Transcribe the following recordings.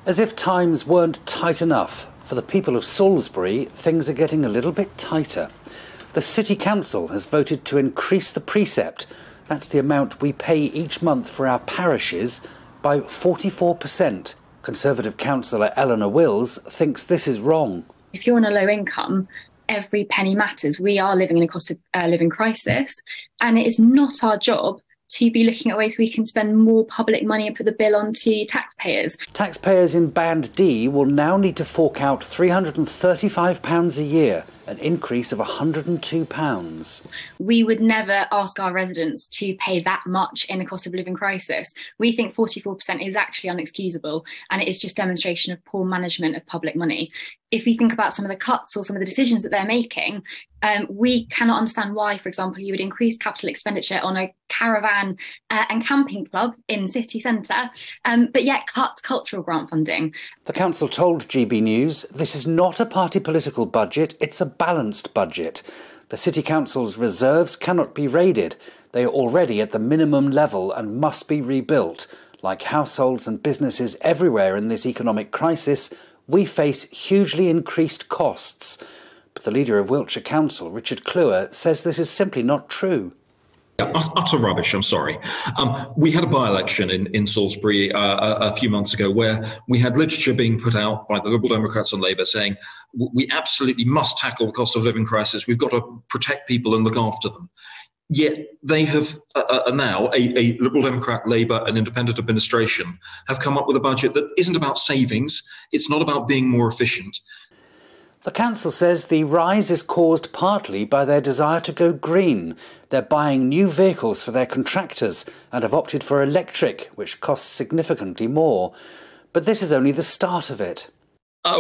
As if times weren't tight enough, for the people of Salisbury, things are getting a little bit tighter. The City Council has voted to increase the precept, that's the amount we pay each month for our parishes, by 44%. Conservative councillor Eleanor Wills thinks this is wrong. If you're on a low income, every penny matters. We are living in a cost of living crisis, and it is not our job to be looking at ways we can spend more public money and put the bill onto taxpayers. Taxpayers in Band D will now need to fork out £335 a year, an increase of £102. We would never ask our residents to pay that much in a cost of living crisis. We think 44% is actually unexcusable, and it is just demonstration of poor management of public money. If we think about some of the cuts or some of the decisions that they're making, we cannot understand why, for example, you would increase capital expenditure on a caravan and camping club in city centre, but yet cut cultural grant funding. The council told GBNews this is not a party political budget, it's a balanced budget. The City Council's reserves cannot be raided. They are already at the minimum level and must be rebuilt. Like households and businesses everywhere in this economic crisis, we face hugely increased costs. But the leader of Wiltshire Council, Richard Kluwer, says this is simply not true. Utter rubbish, I'm sorry. We had a by-election in Salisbury a few months ago where we had literature being put out by the Liberal Democrats and Labour saying we absolutely must tackle the cost of living crisis. We've got to protect people and look after them. Yet they have now, a Liberal Democrat, Labour and Independent administration have come up with a budget that isn't about savings. It's not about being more efficient. The council says the rise is caused partly by their desire to go green. They're buying new vehicles for their contractors and have opted for electric, which costs significantly more. But this is only the start of it.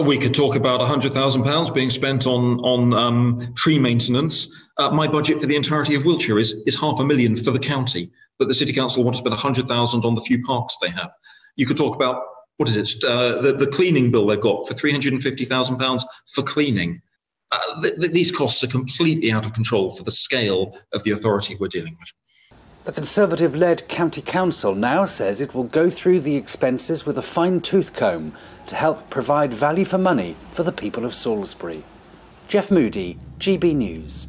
We could talk about £100,000 being spent on tree maintenance. My budget for the entirety of Wiltshire is £500,000 for the county, but the City Council want to spend £100,000 on the few parks they have. You could talk about the cleaning bill they've got for £350,000 for cleaning. These costs are completely out of control for the scale of the authority we're dealing with. The Conservative-led County Council now says it will go through the expenses with a fine-tooth comb to help provide value for money for the people of Salisbury. Jeff Moody, GB News.